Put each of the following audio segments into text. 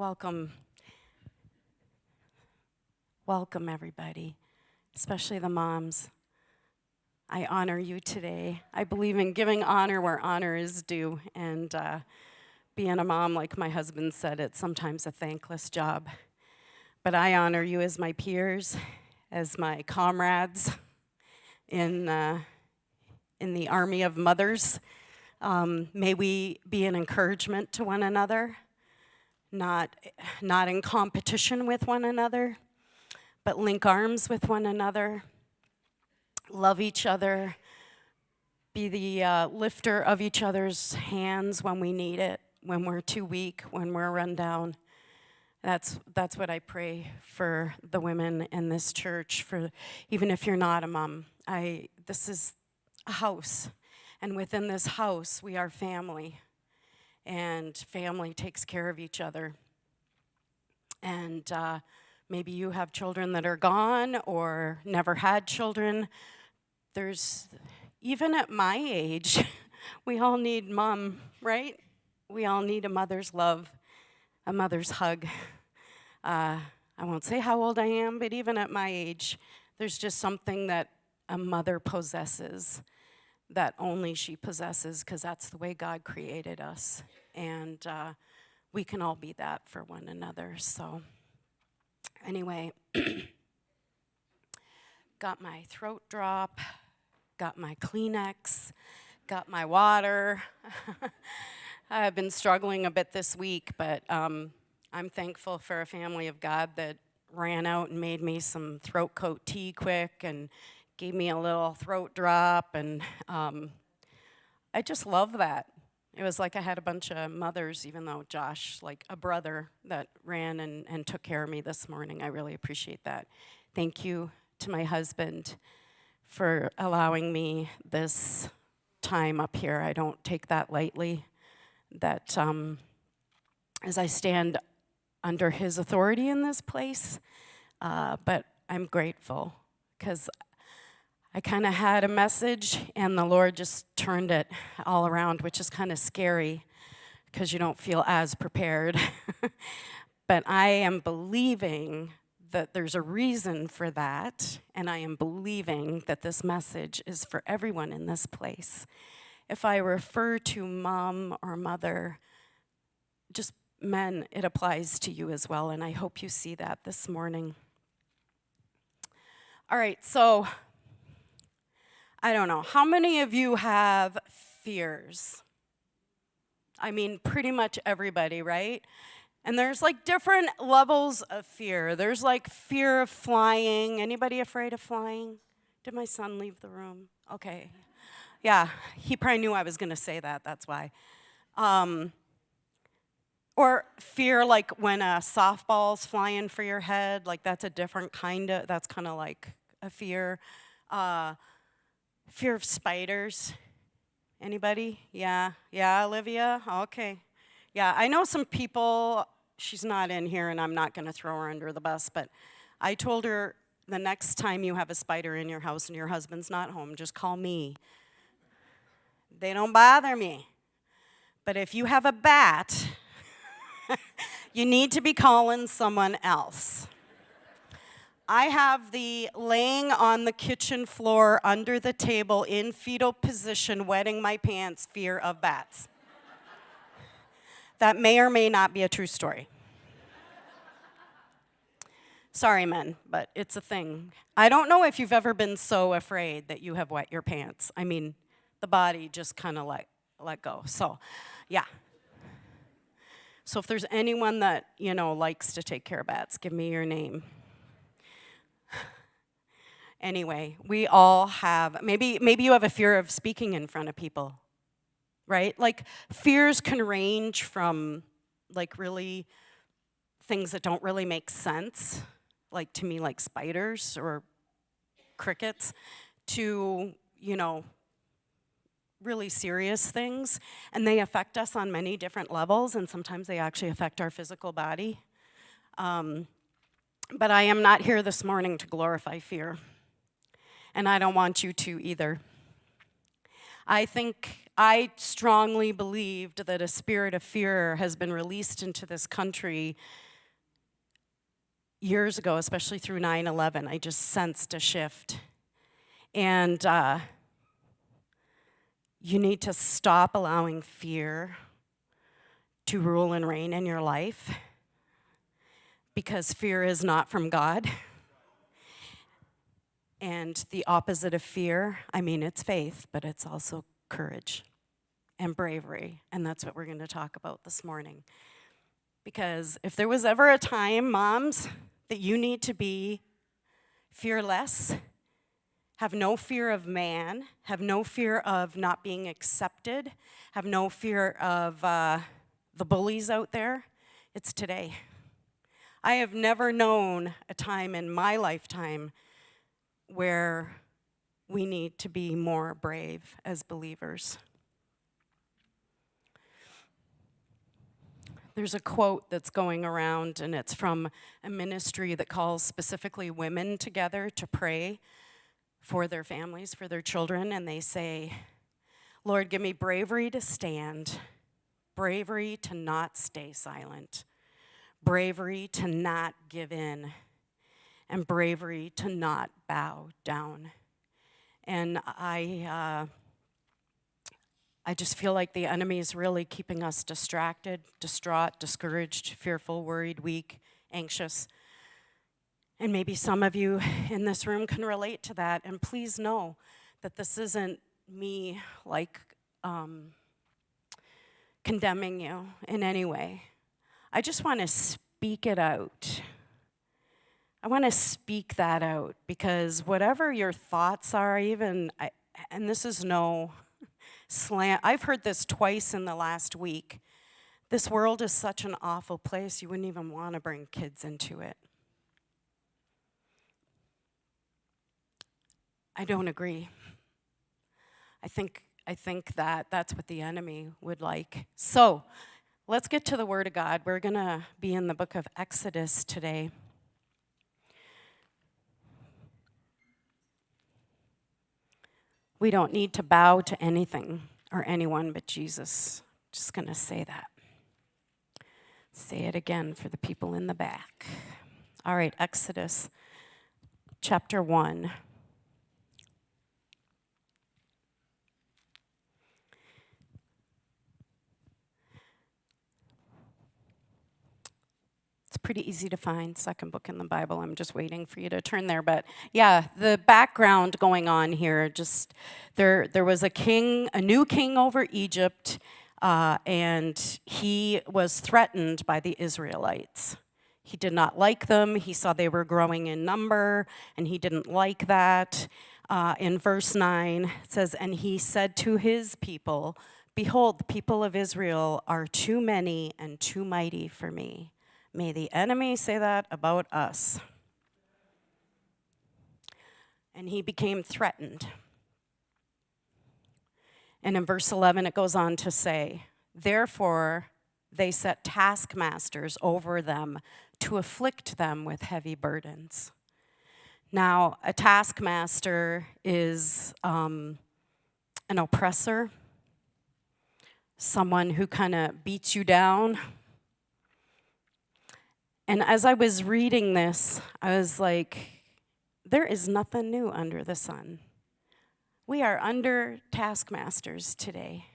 Welcome. Welcome, everybody, especially the moms. I honor you today. I believe in giving honor where honor is due, and being a mom, like my husband said, it's sometimes a thankless job. But I honor you as my peers, as my comrades in the army of mothers. May we be an encouragement to one another, not in competition with one another, but link arms with one another, love each other, be the lifter of each other's hands when we need it, when we're too weak, when we're run down. That's what I pray for the women in this church, for even if you're not a mom. This is a house, and within this house, we are family, and family takes care of each other. And maybe you have children that are gone or never had children. Even at my age, we all need mom, right? We all need a mother's love, a mother's hug. I won't say how old I am, but even at my age, there's just something that a mother possesses that only she possesses, because that's the way God created us. And we can all be that for one another. So anyway, got my throat drop, got my Kleenex, got my water. I've been struggling a bit this week, but I'm thankful for a family of God that ran out and made me some throat coat tea quick and gave me a little throat drop, and I just love that. It was like I had a bunch of mothers, even though Josh, like a brother, that ran and took care of me this morning. I really appreciate that. Thank you to my husband for allowing me this time up here. I don't take that lightly, that as I stand under his authority in this place, but I'm grateful, because I kind of had a message and the Lord just turned it all around, which is kind of scary because you don't feel as prepared. But I am believing that there's a reason for that, and I am believing that this message is for everyone in this place. If I refer to mom or mother, just men, it applies to you as well, and I hope you see that this morning. All right, so I don't know. How many of you have fears? I mean, pretty much everybody, right? And there's like different levels of fear. There's like fear of flying. Anybody afraid of flying? Did my son leave the room? Okay. Yeah, he probably knew I was going to say that. That's why. Or fear like when a softball's flying for your head. Like that's a different that's kind of like a fear. Fear of spiders. Anybody? Yeah, Olivia? Okay. Yeah, I know some people, she's not in here and I'm not going to throw her under the bus, but I told her the next time you have a spider in your house and your husband's not home, just call me. They don't bother me. But if you have a bat, you need to be calling someone else. I have the laying on the kitchen floor under the table in fetal position, wetting my pants, fear of bats. That may or may not be a true story. Sorry, men, but it's a thing. I don't know if you've ever been so afraid that you have wet your pants. I mean, the body just kind of let go. So, yeah. So if there's anyone that, likes to take care of bats, give me your name. Anyway, we all have, maybe you have a fear of speaking in front of people, right? Like, fears can range from, like, really things that don't really make sense, like, to me, like spiders or crickets, to, really serious things. And they affect us on many different levels, and sometimes they actually affect our physical body. But I am not here this morning to glorify fear. And I don't want you to either. I think I strongly believed that a spirit of fear has been released into this country years ago, especially through 9/11. I just sensed a shift. And you need to stop allowing fear to rule and reign in your life, because fear is not from God. And the opposite of fear, I mean, it's faith, but it's also courage and bravery. And that's what we're going to talk about this morning. Because if there was ever a time, moms, that you need to be fearless, have no fear of man, have no fear of not being accepted, have no fear of the bullies out there, it's today. I have never known a time in my lifetime where we need to be more brave as believers. There's a quote that's going around, and it's from a ministry that calls specifically women together to pray for their families, for their children, and they say, Lord, give me bravery to stand, bravery to not stay silent, bravery to not give in, and bravery to not bow down. And I just feel like the enemy is really keeping us distracted, distraught, discouraged, fearful, worried, weak, anxious. And maybe some of you in this room can relate to that. And please know that this isn't me condemning you in any way. I just want to speak it out. I want to speak that out, because whatever your thoughts are, and this is no slant. I've heard this twice in the last week. This world is such an awful place, you wouldn't even want to bring kids into it. I don't agree. I think that that's what the enemy would like. So, let's get to the Word of God. We're going to be in the book of Exodus today. We don't need to bow to anything or anyone but Jesus. Just going to say that. Say it again for the people in the back. All right, Exodus chapter 1. It's pretty easy to find, second book in the Bible. I'm just waiting for you to turn there. But yeah, the background going on here, just there was a new king over Egypt, and he was threatened by the Israelites. He did not like them. He saw they were growing in number, and he didn't like that. In verse 9, it says, and he said to his people, behold, the people of Israel are too many and too mighty for me. May the enemy say that about us. And he became threatened. And in verse 11, it goes on to say, therefore they set taskmasters over them to afflict them with heavy burdens. Now, a taskmaster is an oppressor, someone who kind of beats you down. And as I was reading this, I was like, there is nothing new under the sun. We are under taskmasters today.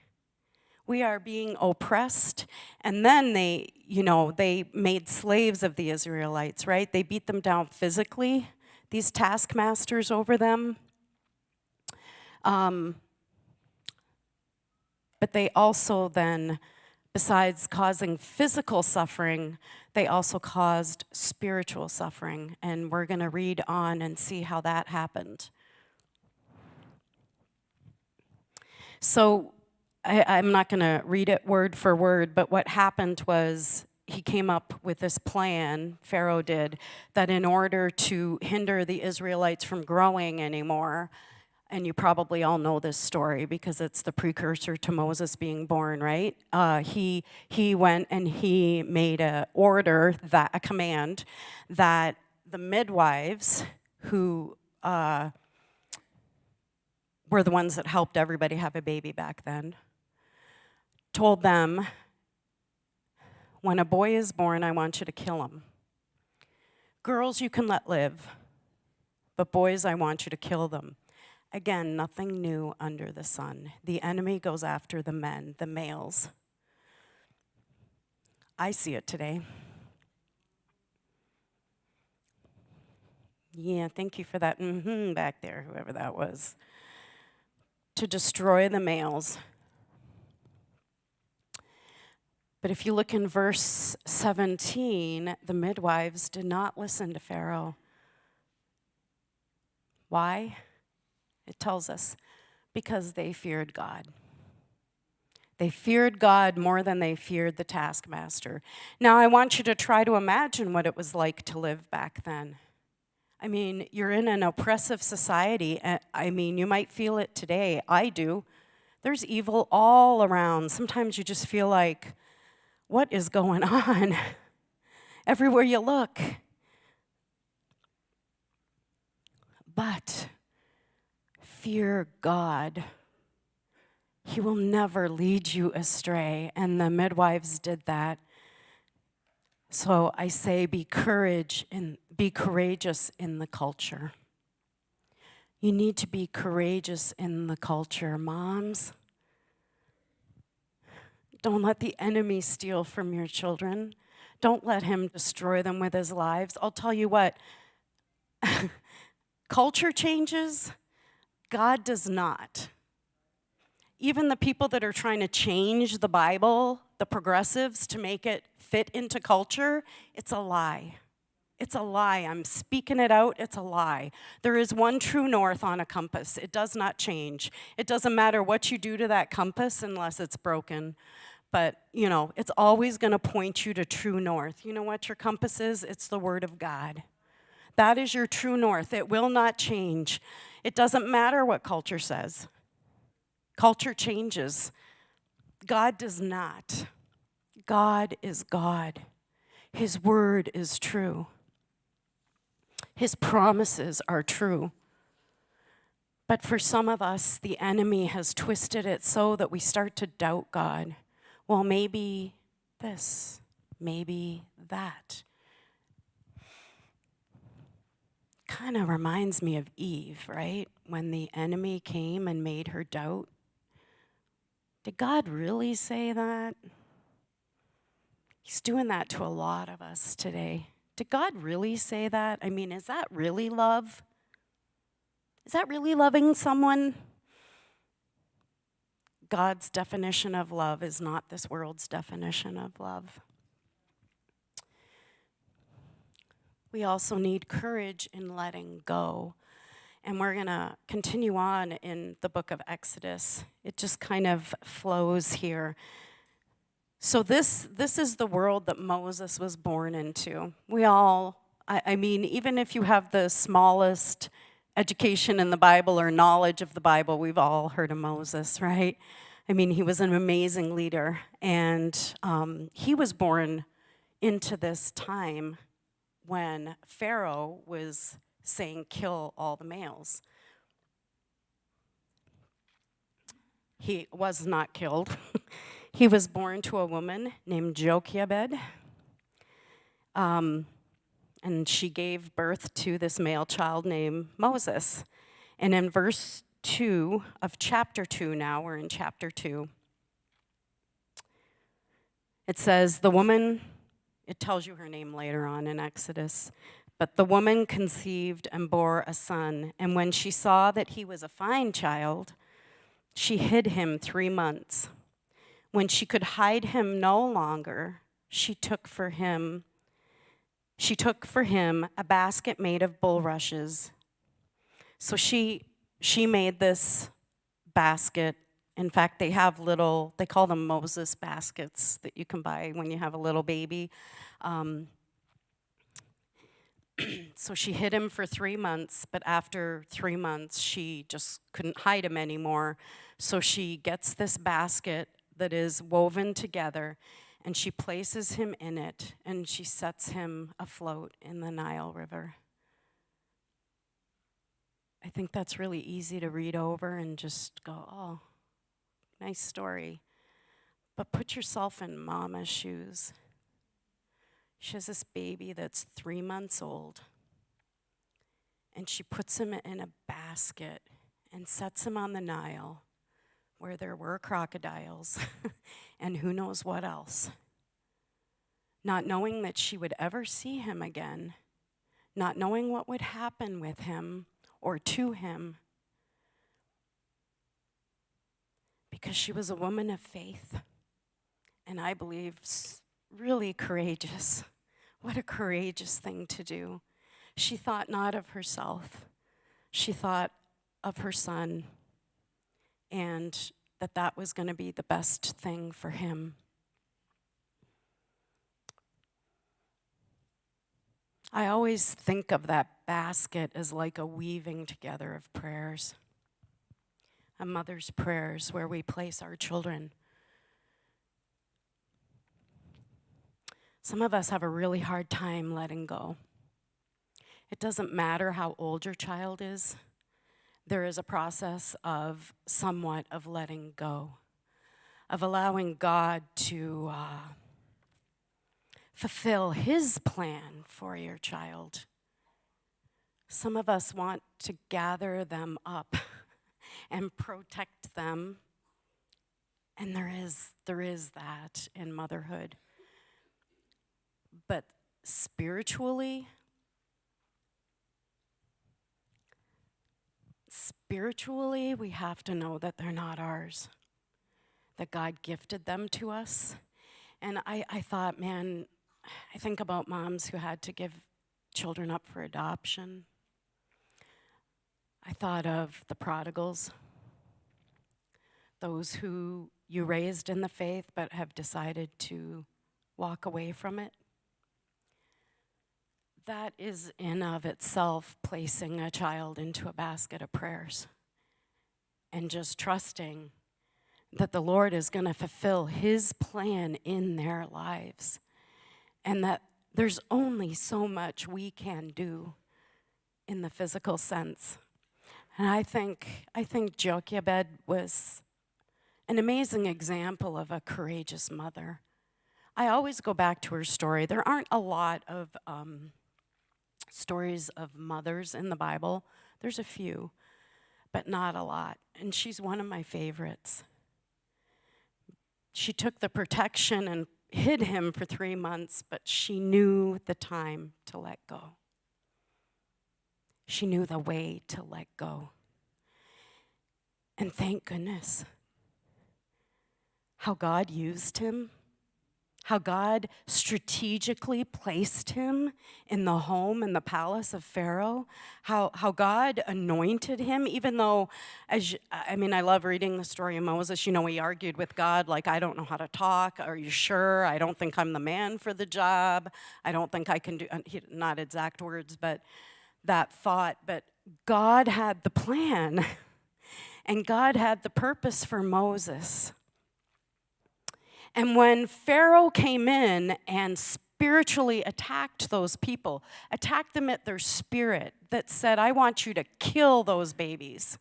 We are being oppressed. And then they made slaves of the Israelites, right? They beat them down physically, these taskmasters over them. But they also then, besides causing physical suffering, they also caused spiritual suffering. And we're going to read on and see how that happened. So I'm not going to read it word for word, but what happened was he came up with this plan, Pharaoh did, that in order to hinder the Israelites from growing anymore, and you probably all know this story because it's the precursor to Moses being born, right? He went and he made a command that the midwives who were the ones that helped everybody have a baby back then, told them, when a boy is born, I want you to kill him. Girls you can let live, but boys, I want you to kill them. Again, nothing new under the sun. The enemy goes after the men, the males. I see it today. Yeah, thank you for that back there, whoever that was. To destroy the males. But if you look in verse 17, the midwives did not listen to Pharaoh. Why? It tells us, because they feared God. They feared God more than they feared the taskmaster. Now, I want you to try to imagine what it was like to live back then. I mean, you're in an oppressive society. I mean, you might feel it today. I do. There's evil all around. Sometimes you just feel like, what is going on? Everywhere you look. But fear God. He will never lead you astray. And the midwives did that. So I say be courageous in the culture. You need to be courageous in the culture. Moms, don't let the enemy steal from your children. Don't let him destroy them with his lives. I'll tell you what, culture changes, God does not. Even the people that are trying to change the Bible, the progressives, to make it fit into culture, it's a lie. It's a lie. I'm speaking it out. It's a lie. There is one true north on a compass. It does not change. It doesn't matter what you do to that compass unless it's broken. But, it's always going to point you to true north. You know what your compass is? It's the Word of God. That is your true north. It will not change. It doesn't matter what culture says. Culture changes. God does not. God is God. His word is true. His promises are true. But for some of us, the enemy has twisted it so that we start to doubt God. Well, maybe this, maybe that. Kind of reminds me of Eve, right? When the enemy came and made her doubt. Did God really say that? He's doing that to a lot of us today. Did God really say that? I mean, is that really love? Is that really loving someone? God's definition of love is not this world's definition of love. We also need courage in letting go. And we're going to continue on in the book of Exodus. It just kind of flows here. So this is the world that Moses was born into. We all, I mean, even if you have the smallest education in the Bible or knowledge of the Bible, we've all heard of Moses, right? I mean, he was an amazing leader. And he was born into this time when Pharaoh was saying, kill all the males. He was not killed. He was born to a woman named Jochebed, and she gave birth to this male child named Moses. And in verse 2 of chapter 2 now, we're in chapter 2, it says, the woman, it tells you her name later on in Exodus, but the woman conceived and bore a son, and when she saw that he was a fine child, she hid him 3 months. When she could hide him no longer, she took for him a basket made of bulrushes. So she made this basket. In fact, they call them Moses baskets that you can buy when you have a little baby. So she hid him for 3 months, but after 3 months, she just couldn't hide him anymore. So she gets this basket that is woven together, and she places him in it, and she sets him afloat in the Nile River. I think that's really easy to read over and just go, oh, nice story. But put yourself in Mama's shoes. She has this baby that's 3 months old, and she puts him in a basket and sets him on the Nile where there were crocodiles and who knows what else. Not knowing that she would ever see him again, not knowing what would happen with him or to him, because she was a woman of faith, and I believe really courageous. What a courageous thing to do. She thought not of herself. She thought of her son, and that was going to be the best thing for him. I always think of that basket as like a weaving together of prayers, a mother's prayers where we place our children. Some of us have a really hard time letting go. It doesn't matter how old your child is. There is a process of somewhat of letting go, of allowing God to fulfill his plan for your child. Some of us want to gather them up and protect them, and there is that in motherhood. But spiritually, we have to know that they're not ours, that God gifted them to us. And I thought, man, I think about moms who had to give children up for adoption. I thought of the prodigals, those who you raised in the faith but have decided to walk away from it. That is in of itself placing a child into a basket of prayers and just trusting that the Lord is going to fulfill his plan in their lives, and that there's only so much we can do in the physical sense. And I think Jochebed was an amazing example of a courageous mother. I always go back to her story. There aren't a lot of stories of mothers in the Bible. There's a few, but not a lot. And she's one of my favorites. She took the protection and hid him for 3 months, but she knew the time to let go. She knew the way to let go. And thank goodness how God used him, how God strategically placed him in the home and the palace of Pharaoh, how God anointed him, even though, I love reading the story of Moses. You know, he argued with God, like, I don't know how to talk. Are you sure? I don't think I'm the man for the job. I don't think I can do, not exact words, but that thought. But God had the plan, and God had the purpose for Moses. And when Pharaoh came in and spiritually attacked those people, attacked them at their spirit, that said, I want you to kill those babies.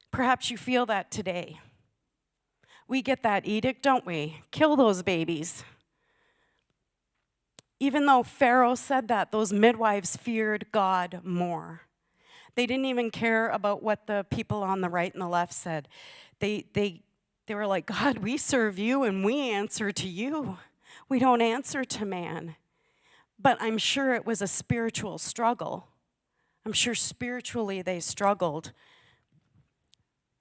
Perhaps you feel that today. We get that edict, don't we? Kill those babies. Even though Pharaoh said that, those midwives feared God more. They didn't even care about what the people on the right and the left said. They were like, God, we serve you and we answer to you. We don't answer to man. But I'm sure it was a spiritual struggle. I'm sure spiritually they struggled.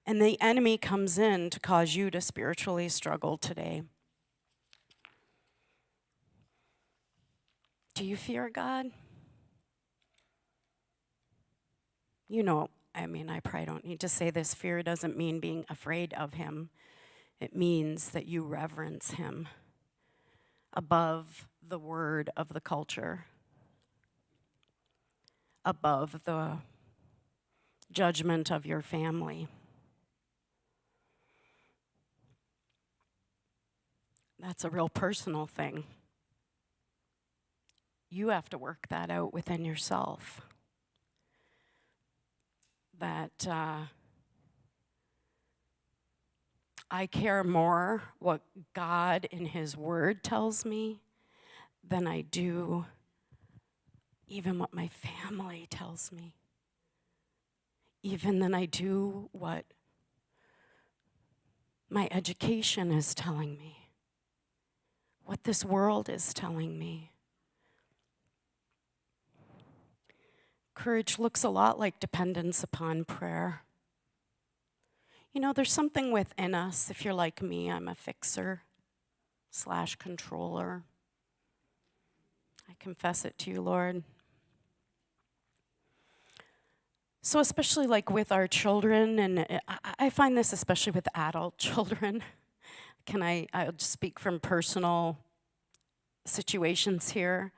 And the enemy comes in to cause you to spiritually struggle today. Do you fear God? You know, I probably don't need to say this. Fear doesn't mean being afraid of him. It means that you reverence him above the word of the culture, above the judgment of your family. That's a real personal thing. You have to work that out within yourself. That I care more what God in His Word tells me than I do even what my family tells me, even than I do what my education is telling me, what this world is telling me. Courage looks a lot like dependence upon prayer. You know, there's something within us. If you're like me, I'm a fixer/controller. I confess it to you, Lord. So especially like with our children, and I find this especially with adult children. I'll just speak from personal situations here,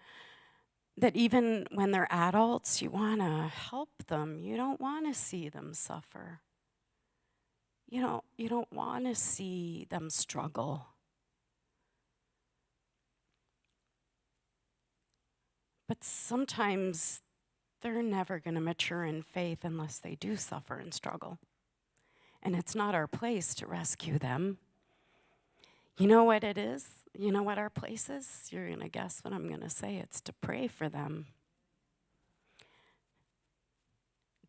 that even when they're adults, you want to help them. You don't want to see them suffer. You don't want to see them struggle. But sometimes they're never going to mature in faith unless they do suffer and struggle. And it's not our place to rescue them. You know what it is? You know what our place is? You're going to guess what I'm going to say. It's to pray for them.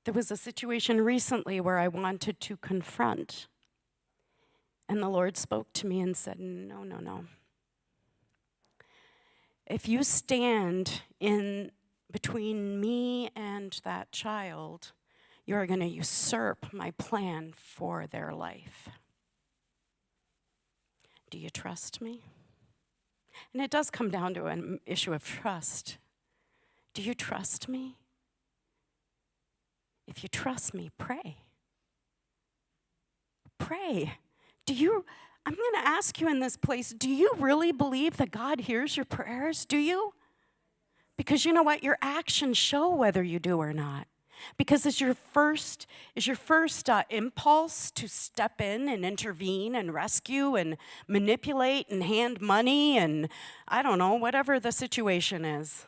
There was a situation recently where I wanted to confront, and the Lord spoke to me and said, no. If you stand in between me and that child, you're going to usurp my plan for their life. Do you trust me? And it does come down to an issue of trust. Do you trust me? If you trust me, pray. Pray. I'm going to ask you in this place, do you really believe that God hears your prayers? Do you? Because you know what? Your actions show whether you do or not. Because is your first impulse to step in and intervene and rescue and manipulate and hand money and, I don't know, whatever the situation is?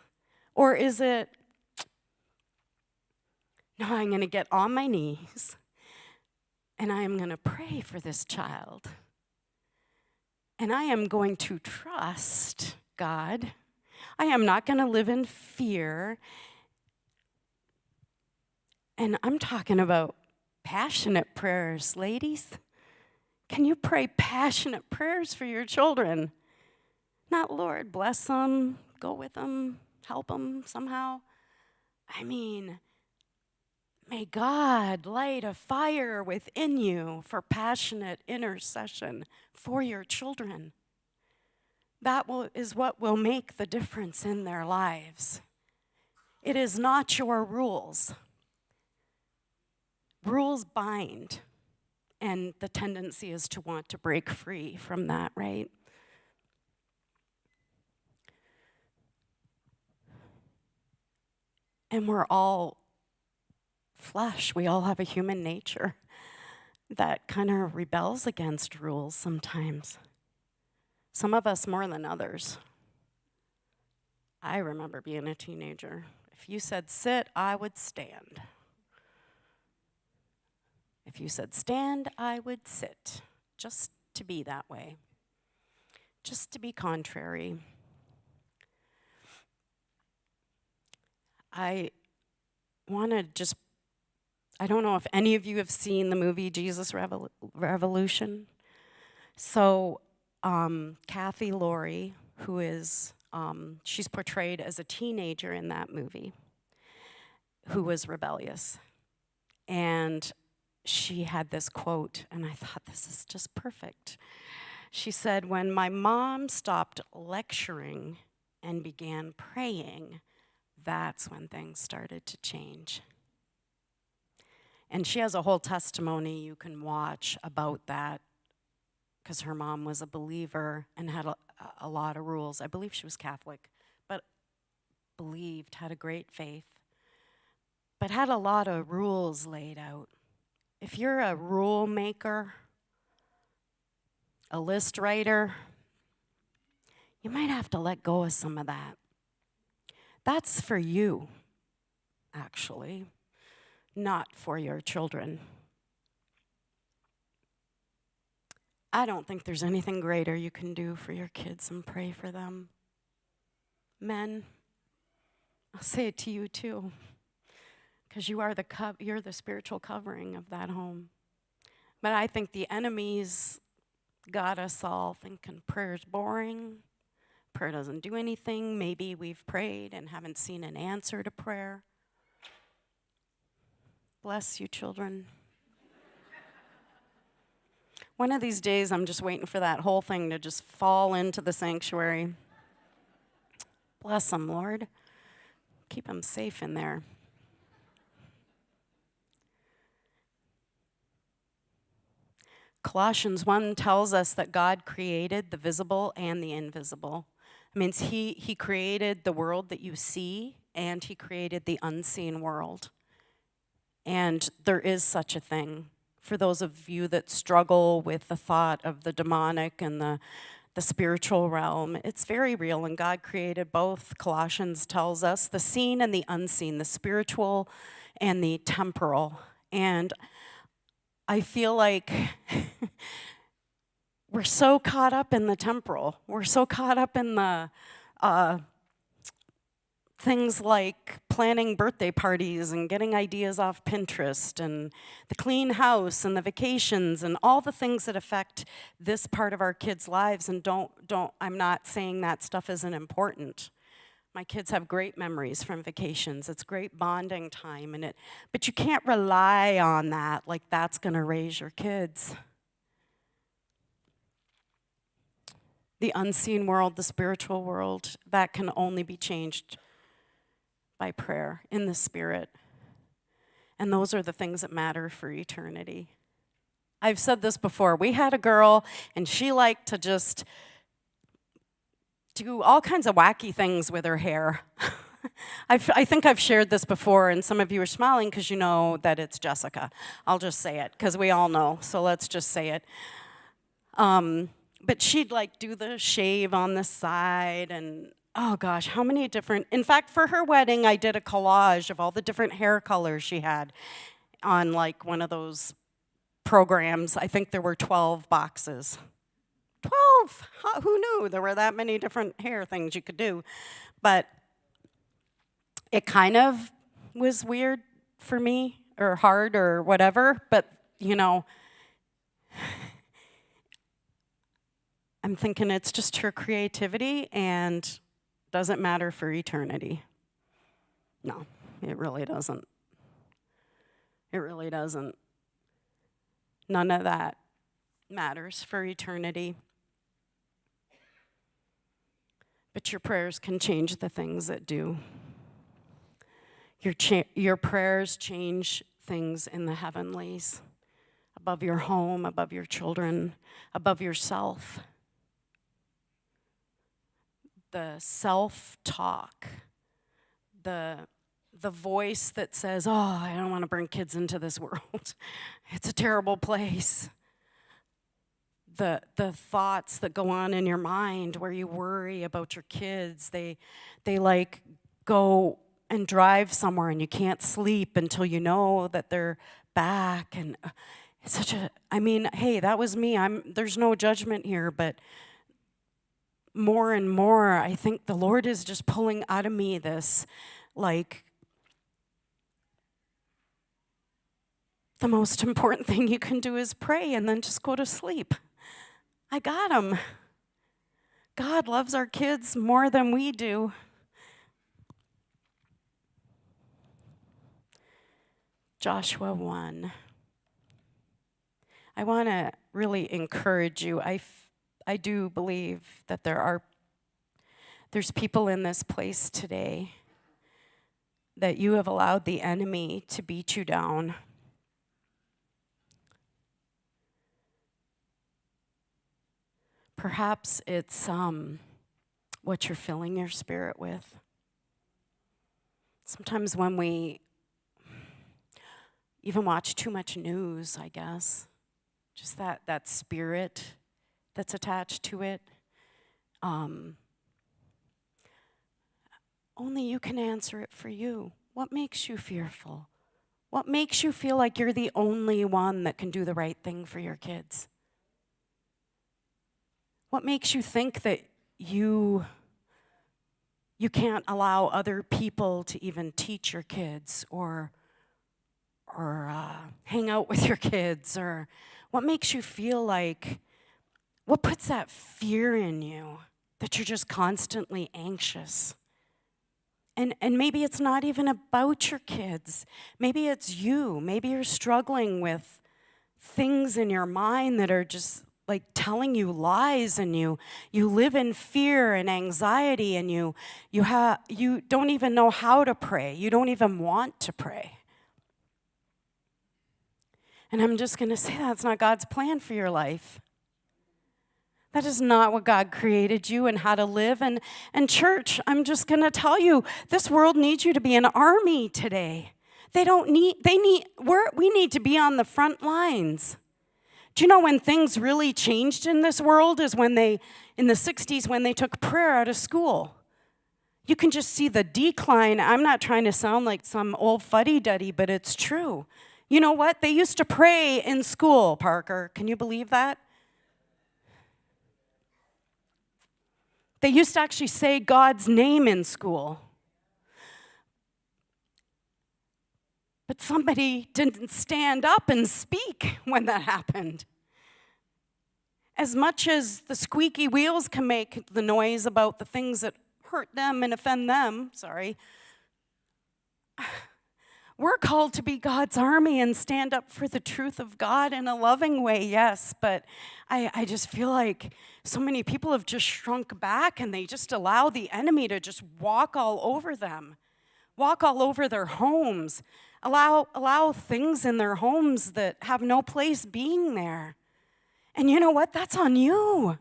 Or is it, no, I'm going to get on my knees and I am going to pray for this child. And I am going to trust God. I am not going to live in fear. And I'm talking about passionate prayers, ladies. Can you pray passionate prayers for your children? Not, Lord, bless them, go with them, help them somehow. I mean, may God light a fire within you for passionate intercession for your children. That is what will make the difference in their lives. It is not your rules. Rules bind, and the tendency is to want to break free from that, right? And we're all flesh. We all have a human nature that kind of rebels against rules sometimes. Some of us more than others. I remember being a teenager. If you said sit, I would stand. If you said stand, I would sit, just to be that way, just to be contrary. I don't know if any of you have seen the movie Jesus Revolution. So Kathy Laurie, who is, she's portrayed as a teenager in that movie who was rebellious. And she had this quote, and I thought, this is just perfect. She said, when my mom stopped lecturing and began praying, that's when things started to change. And she has a whole testimony you can watch about that, because her mom was a believer and had a lot of rules. I believe she was Catholic, but had a great faith, but had a lot of rules laid out. If you're a rule maker, a list writer, you might have to let go of some of that. That's for you, actually, not for your children. I don't think there's anything greater you can do for your kids than pray for them. Men, I'll say it to you too, because you're the spiritual covering of that home. But I think the enemy's got us all thinking prayer's boring, prayer doesn't do anything. Maybe we've prayed and haven't seen an answer to prayer. Bless you, children. One of these days, I'm just waiting for that whole thing to just fall into the sanctuary. Bless them, Lord. Keep them safe in there. Colossians 1 tells us that God created the visible and the invisible. It means he created the world that you see, and he created the unseen world. And there is such a thing. For those of you that struggle with the thought of the demonic and the spiritual realm, it's very real, and God created both. Colossians tells us the seen and the unseen, the spiritual and the temporal. And I feel like we're so caught up in the temporal. We're so caught up in the things like planning birthday parties and getting ideas off Pinterest and the clean house and the vacations and all the things that affect this part of our kids' lives. And I'm not saying that stuff isn't important. My kids have great memories from vacations. It's great bonding time, but you can't rely on that like that's going to raise your kids. The unseen world, the spiritual world, that can only be changed by prayer in the Spirit. And those are the things that matter for eternity. I've said this before. We had a girl, and she liked to just do all kinds of wacky things with her hair. I think I've shared this before, and some of you are smiling because you know that it's Jessica. I'll just say it, because we all know, so let's just say it. But she'd do the shave on the side, and oh gosh, how many different, in fact, for her wedding, I did a collage of all the different hair colors she had on one of those programs. I think there were 12 boxes. 12! Who knew there were that many different hair things you could do? But it kind of was weird for me, or hard, or whatever, but I'm thinking it's just her creativity and doesn't matter for eternity. No, it really doesn't. It really doesn't. None of that matters for eternity. But your prayers can change the things that do. Your prayers change things in the heavenlies, above your home, above your children, above yourself. The self-talk, the voice that says, oh, I don't want to bring kids into this world. It's a terrible place. The thoughts that go on in your mind where you worry about your kids, they go and drive somewhere and you can't sleep until you know that they're back. And it's hey, that was me. There's no judgment here, but more and more, I think the Lord is just pulling out of me this, the most important thing you can do is pray and then just go to sleep. I got him. God loves our kids more than we do. Joshua 1. I want to really encourage you. I do believe that there's people in this place today that you have allowed the enemy to beat you down. Perhaps it's what you're filling your spirit with. Sometimes when we even watch too much news, I guess, just that spirit that's attached to it. Only you can answer it for you. What makes you fearful? What makes you feel like you're the only one that can do the right thing for your kids? What makes you think that you can't allow other people to even teach your kids or hang out with your kids? Or what makes you feel like, what puts that fear in you that you're just constantly anxious? And maybe it's not even about your kids. Maybe it's you. Maybe you're struggling with things in your mind that are just like telling you lies, and you live in fear and anxiety, and you don't even know how to pray. You don't even want to pray. And I'm just going to say that's not God's plan for your life. That is not what God created you and how to live. And church, I'm just going to tell you, this world needs you to be an army today. We need to be on the front lines. Do you know when things really changed in this world is in the 60s, when they took prayer out of school. You can just see the decline. I'm not trying to sound like some old fuddy-duddy, but it's true. You know what? They used to pray in school, Parker. Can you believe that? They used to actually say God's name in school. But somebody didn't stand up and speak when that happened. As much as the squeaky wheels can make the noise about the things that hurt them and offend them, we're called to be God's army and stand up for the truth of God in a loving way, yes, but I just feel like so many people have just shrunk back, and they just allow the enemy to just walk all over them, walk all over their homes, allow things in their homes that have no place being there. And you know what? That's on you.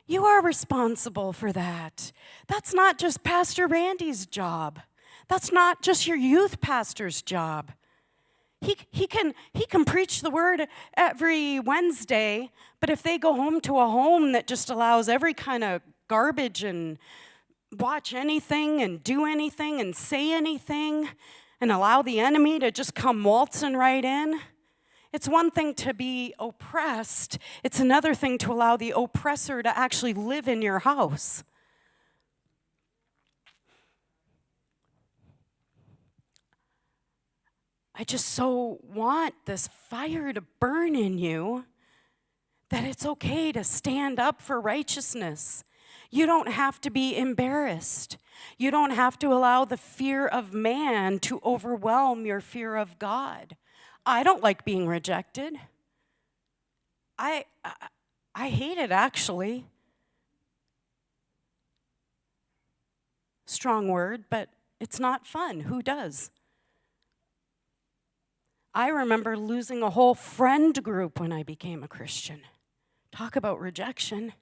You are responsible for that. That's not just Pastor Randy's job. That's not just your youth pastor's job. He can preach the word every Wednesday, but if they go home to a home that just allows every kind of garbage and watch anything and do anything and say anything and allow the enemy to just come waltzing right in, it's one thing to be oppressed. It's another thing to allow the oppressor to actually live in your house. I just so want this fire to burn in you that it's okay to stand up for righteousness. You don't have to be embarrassed. You don't have to allow the fear of man to overwhelm your fear of God. I don't like being rejected. I hate it, actually. Strong word, but it's not fun. Who does? I remember losing a whole friend group when I became a Christian. Talk about rejection.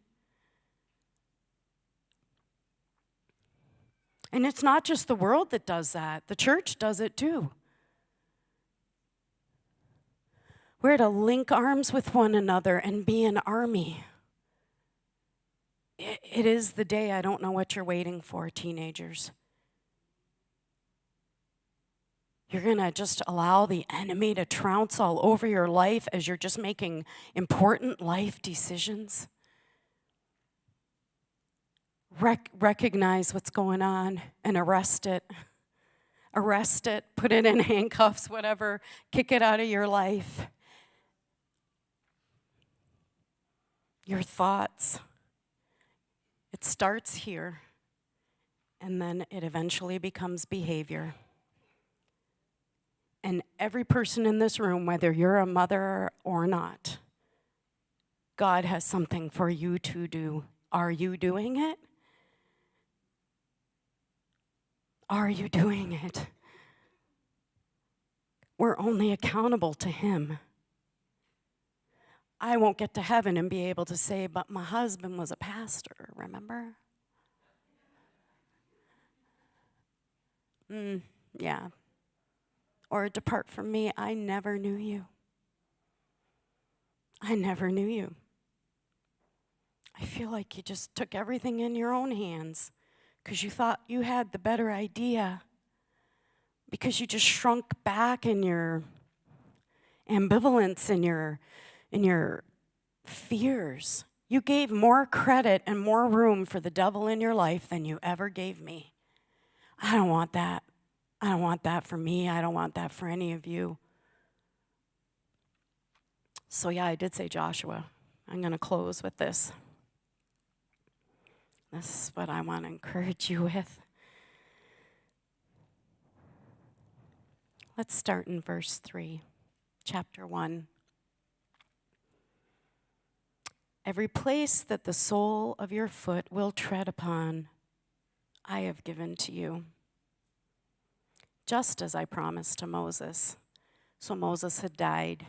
And it's not just the world that does that. The church does it too. We're to link arms with one another and be an army. It is the day. I don't know what you're waiting for, teenagers. You're going to just allow the enemy to trounce all over your life as you're just making important life decisions. Recognize what's going on and arrest it. Arrest it, put it in handcuffs, whatever. Kick it out of your life. Your thoughts. It starts here, and then it eventually becomes behavior. And every person in this room, whether you're a mother or not, God has something for you to do. Are you doing it? Are you doing it? We're only accountable to Him. I won't get to heaven and be able to say, but my husband was a pastor, remember? Yeah. Or depart from me, I never knew you. I never knew you. I feel like you just took everything in your own hands because you thought you had the better idea, because you just shrunk back in your ambivalence and in your fears. You gave more credit and more room for the devil in your life than you ever gave me. I don't want that. I don't want that for me. I don't want that for any of you. So yeah, I did say Joshua. I'm going to close with this. This is what I want to encourage you with. Let's start in verse 3, chapter 1. Every place that the sole of your foot will tread upon, I have given to you, just as I promised to Moses. So Moses had died.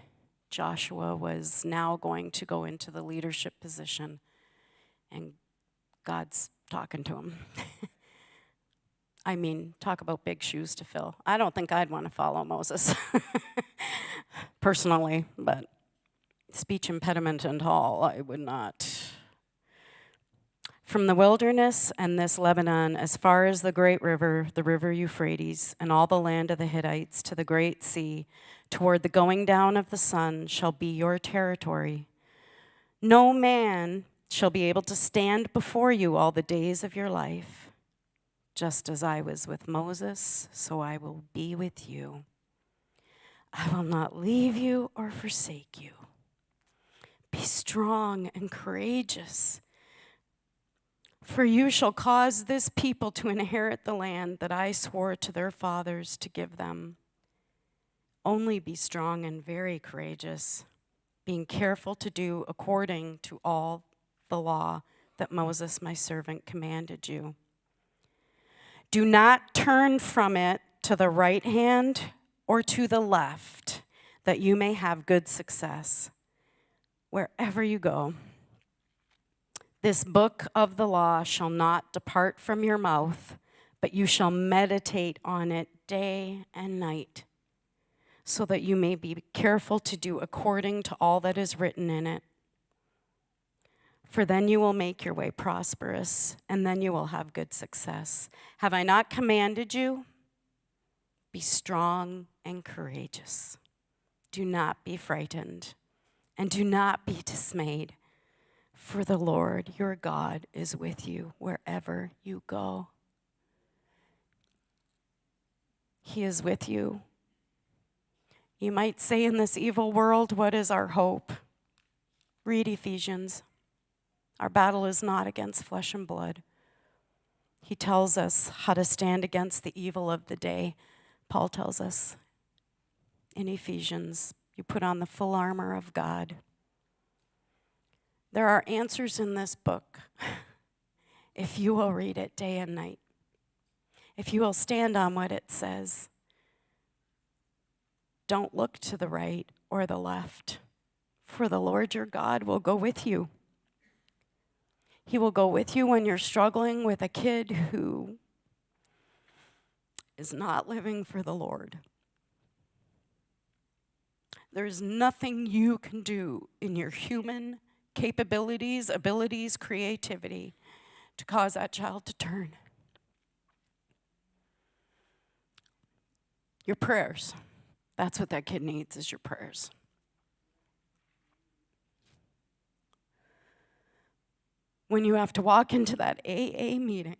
Joshua was now going to go into the leadership position, and God's talking to him. I mean, talk about big shoes to fill. I don't think I'd want to follow Moses personally, but speech impediment and all, I would not. From the wilderness and this Lebanon, as far as the great river, the river Euphrates, and all the land of the Hittites to the great sea, toward the going down of the sun, shall be your territory. No man shall be able to stand before you all the days of your life. Just as I was with Moses, so I will be with you. I will not leave you or forsake you. Be strong and courageous, for you shall cause this people to inherit the land that I swore to their fathers to give them. Only be strong and very courageous, being careful to do according to all the law that Moses my servant commanded you. Do not turn from it to the right hand or to the left, that you may have good success wherever you go. This book of the law shall not depart from your mouth, but you shall meditate on it day and night, so that you may be careful to do according to all that is written in it. For then you will make your way prosperous, and then you will have good success. Have I not commanded you? Be strong and courageous. Do not be frightened, and do not be dismayed, for the Lord your God is with you wherever you go. He is with you. You might say, in this evil world, what is our hope? Read Ephesians. Our battle is not against flesh and blood. He tells us how to stand against the evil of the day. Paul tells us in Ephesians, you put on the full armor of God. There are answers in this book if you will read it day and night. If you will stand on what it says. Don't look to the right or the left, for the Lord your God will go with you. He will go with you when you're struggling with a kid who is not living for the Lord. There's nothing you can do in your human capabilities, abilities, creativity to cause that child to turn. Your prayers. That's what that kid needs, is your prayers. When you have to walk into that AA meeting,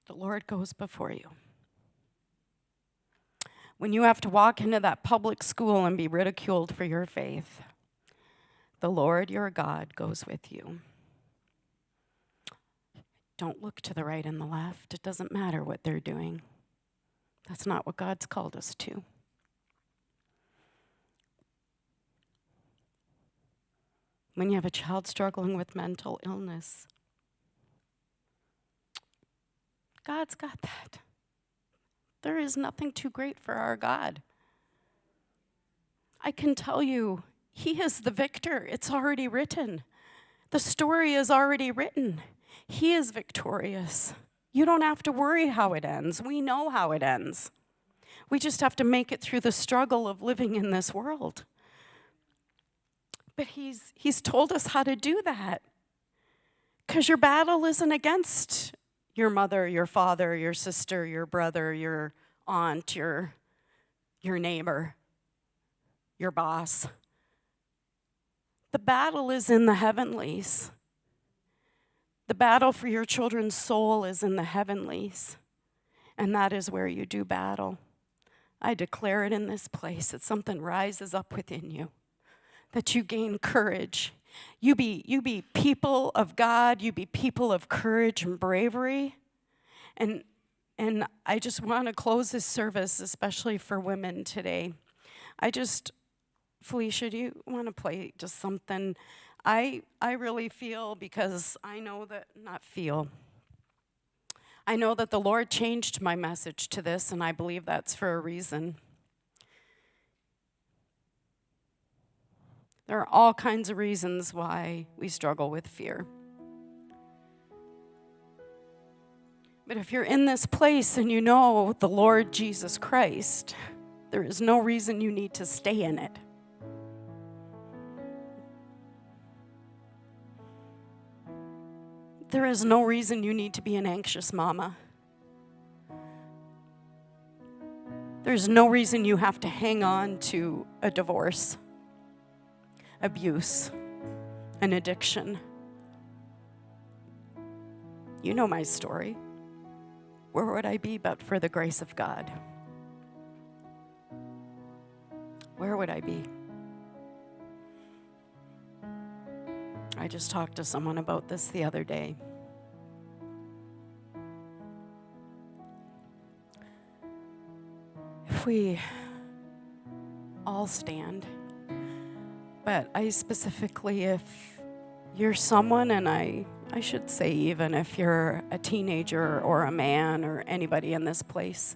the Lord goes before you. When you have to walk into that public school and be ridiculed for your faith, the Lord your God goes with you. Don't look to the right and the left. It doesn't matter what they're doing. That's not what God's called us to. When you have a child struggling with mental illness, God's got that. There is nothing too great for our God. I can tell you, He is the victor. It's already written. The story is already written. He is victorious. You don't have to worry how it ends. We know how it ends. We just have to make it through the struggle of living in this world. But he's told us how to do that. Because your battle isn't against your mother, your father, your sister, your brother, your aunt, your neighbor, your boss. The battle is in the heavenlies. The battle for your children's soul is in the heavenlies. And that is where you do battle. I declare it in this place that something rises up within you, that you gain courage. You be people of God, you be people of courage and bravery. And I just want to close this service, especially for women today. Felicia, do you want to play just something? I really feel, because I know that the Lord changed my message to this, and I believe that's for a reason. There are all kinds of reasons why we struggle with fear. But if you're in this place and you know the Lord Jesus Christ, there is no reason you need to stay in it. There is no reason you need to be an anxious mama. There's no reason you have to hang on to a divorce, abuse, an addiction. You know my story. Where would I be but for the grace of God? Where would I be? I just talked to someone about this the other day. If we all stand, but I specifically, if you're someone, and I should say even if you're a teenager or a man or anybody in this place,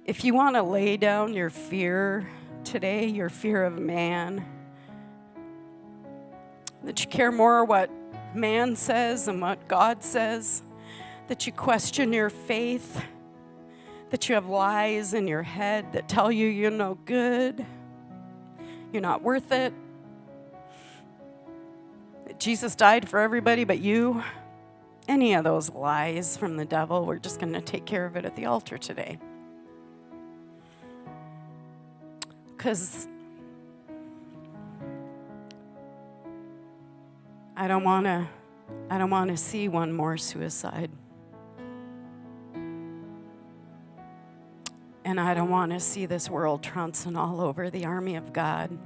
if you want to lay down your fear today, your fear of man, that you care more what man says than what God says, that you question your faith, that you have lies in your head that tell you you're no good, you're not worth it, that Jesus died for everybody but you. Any of those lies from the devil, we're just going to take care of it at the altar today. Because I don't want to see one more suicide. And I don't want to see this world trouncing all over the army of God.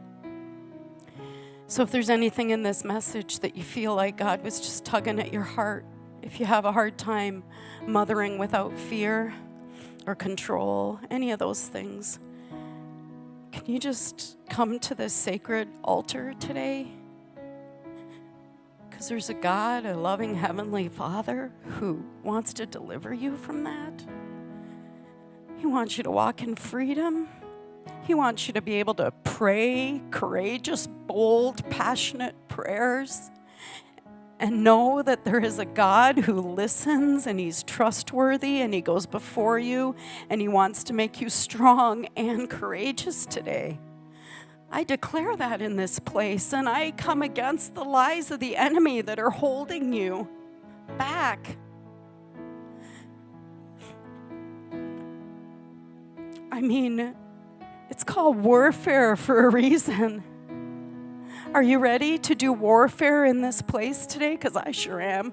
So if there's anything in this message that you feel like God was just tugging at your heart, if you have a hard time mothering without fear or control, any of those things, can you just come to this sacred altar today? Because there's a God, a loving Heavenly Father, who wants to deliver you from that. He wants you to walk in freedom. He wants you to be able to pray courageous, bold, passionate prayers and know that there is a God who listens and He's trustworthy and He goes before you and He wants to make you strong and courageous today. I declare that in this place, and I come against the lies of the enemy that are holding you back. I mean, it's called warfare for a reason. Are you ready to do warfare in this place today? Because I sure am.